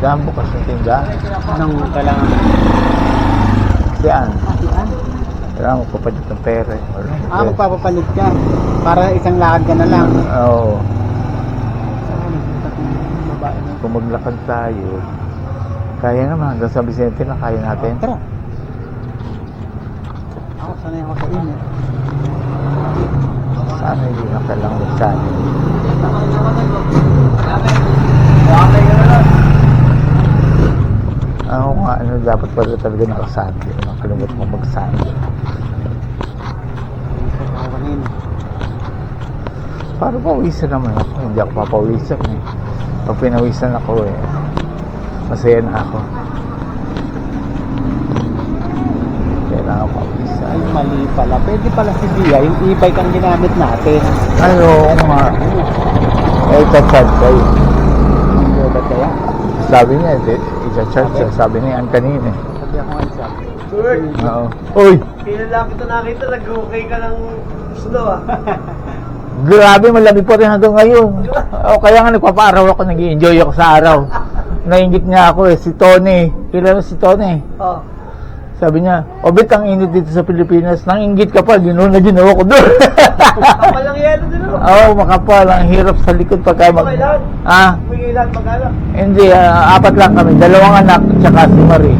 Kailangan bukas ng tindahan. Anong kailangan? Diyan. Diyan? Kailangan magpapalit ng pera. Magpapapalit ka. Para isang lakad ka na lang. Oo. Kung maglakad tayo, kaya naman. Hanggang sa Vicente na kaya natin. Tara. Ako sanay ako sa inyo. Sana hindi na kailangan magsanay. Ako nga, dapat pala talaga nakasandi. Nakalimutan mo magsandi. Para pawisan naman ako. Hindi ako papawisan eh. Pag pinawisan ako eh, masaya na ako. Kailangan pawisan. Ay, mali pala. Pwede pala si Bia, yung e-bike ang ginamit natin. Oo nga. Eh, chat-chat kayo. Hindi ba kaya? Sabi niya, i-chat siya. Sabi niya, ang kanina eh. Sabi ako nga siya. Sir, Oo. Uy! kailan lang kita nakita, nag-okay ka ng snow ah. Grabe, malamig pa rin hanggang ngayon. O, kaya nga nagpapaaraw ako, nag-i-enjoy ako sa araw. Nainggit niya ako eh, si Tony. Kilala si Tony. Oh. Sabi niya, Obit, ang init dito sa Pilipinas. Nanginggit ka pa, ginawa ko doon. Kapal lang yan, din oh. Oo, makapal. Ang hirap sa likod pagka Okay lang. May ilan magkala. Hindi, 4 lang kami. 2 anak, tsaka si Marie.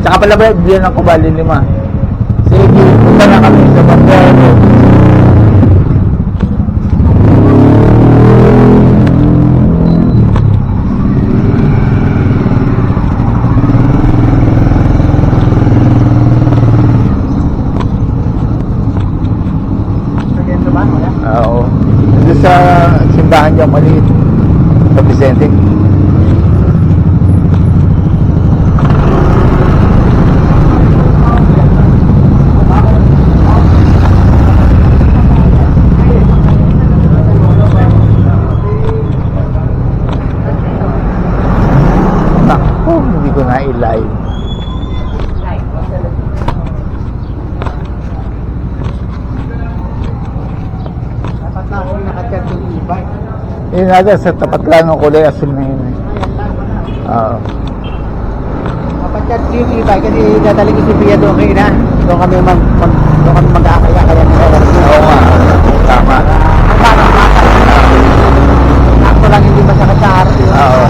Tsaka pala ba, diyan ang kubali 5. Sige, punta na kami sa Bangkero. Oo. Doon sa simbahan niya maliit. Sa Vicente. Naku, hindi ko na i-live. Yun natin, sa tapat lang ng kulay asul na yun eh. Oo. Kapag yung e-bike, kasi dadali ko si Bia doon kayo na. Doon kami mag-aakaya kaya ng oras. Oo nga, tama. Ako lang hindi masakit sa araw. Oo.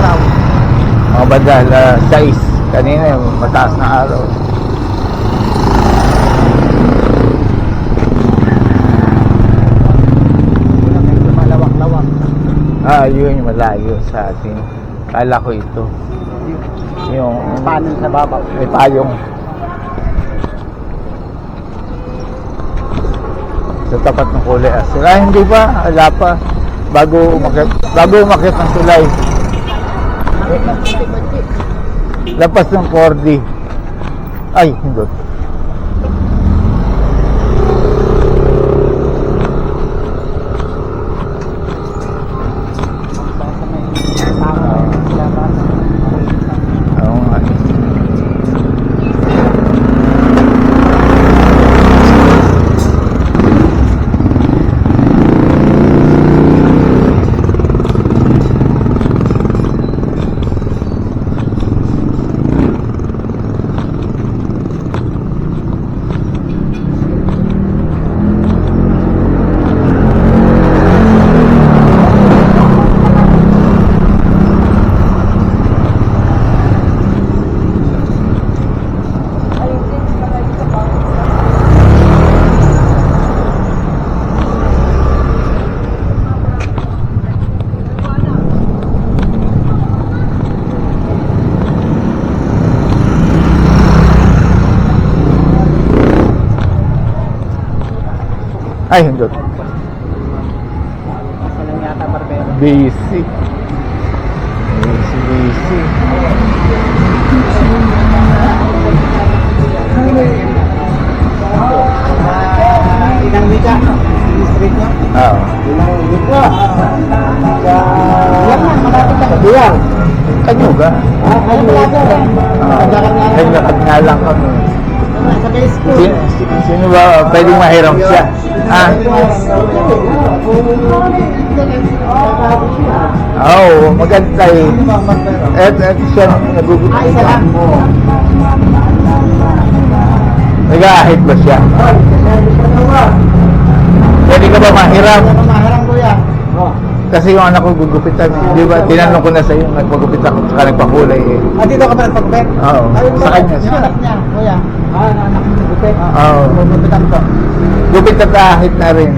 Mga bandal, 6. Kanina, mataas na araw. Yun yung malayo sa atin. Kala ko ito. Yung panon sa babaw. May payong. Sa tapat ng kulay asul. Hindi pa. Wala pa. Bago umakyat ng tulay. Lapas ng 4D. Ay, hindi. Ay, hindi. Ako lang yata barbero. Busy. Inang Mika, street nyo? Oo. Inang Mika. Yan na, malapit na. Diyan. Kanyuga. Kanyuga. Kanyuga nga lang kami. sa Facebook. Sino ba pwedeng mahiram siya? Ah, oo, maganda eh. Et siya nagugutom. Ay, isa lang. Nag-aahit ba siya? Pwede ka ba mahiram? Maharang kuya. Oh. Kasi yung anak ko gugupitan, di ba? Tinanong ko na sa iyo, nagpagupit ako, saka nagpakulay eh. Ah, dito ka pa nagpagupit? Oo, sa kanya. Yung anak niya, kuya. Ah, anak niya gupit. Oo. Gugupitan ko. Gupit at ahit na rin.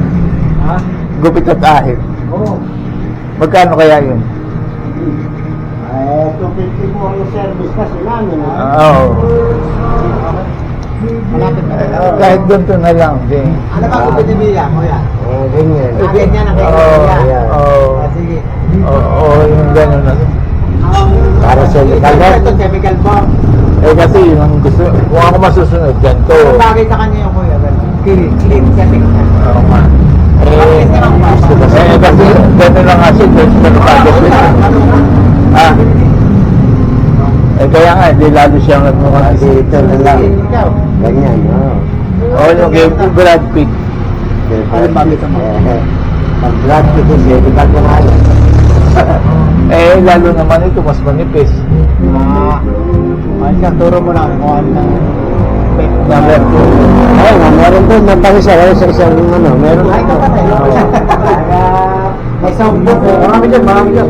Ha? Gupit at ahit. Oo. Magkano kaya yun? Eh, 250 po ang service kasi namin. Oo. Malapit na rin. Kahit ganito na lang, di. Ano ba gupit ni Mia, kuya? Ganyan. Ah, ganyan ang kaya Oo, kuya. oo. Ah, sige. Oo, yung gano'n na. Para sa chemical po? Ito, chemical po. Eh kasi yun ang gusto, kung ako masusunod, ganito. Kung bagay sa kanya yung kuya, clean chemical. Oo nga. Kasi gano'n lang nga siya, just manupagod din. Ah. Eh kaya nga, di lalo siyang nagmukhang dito na lang. Ikaw. Ganyan, no? Oo, yung game ko, Brad Pitt. Ano ba kita mo? Pag-blood ko kasi, di ba kung ano? Eh, lalo naman ito, mas manipis. Ah. Ay, ka, turo mo na kung ano ng Number 2. Ay, meron doon, nagpangisa kayo sa isang ano, meron. Ay, kapatay. May soundbook po. Marami dyan.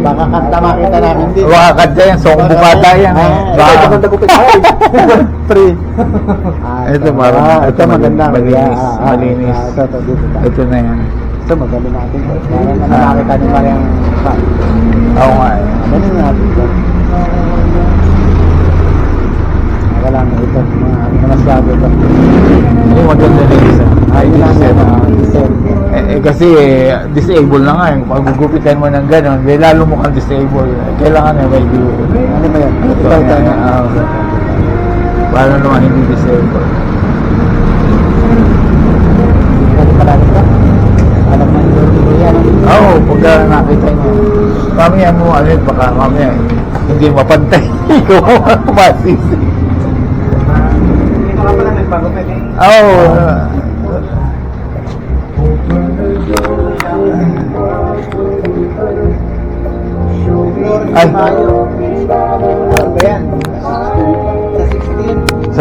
Baka kanta makita namin din. Wakakad yan, song bukata yan. Ito, maganda ko pa. Free. Ah, Ito, marami. ito maganda. Malinis. Malinis. Ito, dito. Ito na yan. Ito, maganda natin. Para na makita niyo pa yung Oo nga eh. ganun natin. Wala na ito. Mga masyado ito. Yung maganda na isa. Ay, Ayun lang yan. disable. Kasi disable na nga yung paggugupitan mo ng gano'n, lalo mo kang disable. Kailangan na may view. Ano ba yan? Ito, paano naman hindi disable? Ano pala ito? Alam mo yung yan. Oo, pagka nakita niyo. Mamaya mo, ano yun, baka mamaya hindi mapantay. Ikaw ang masisi. Ito ka pala nagpagupit eh. Oo. Ay.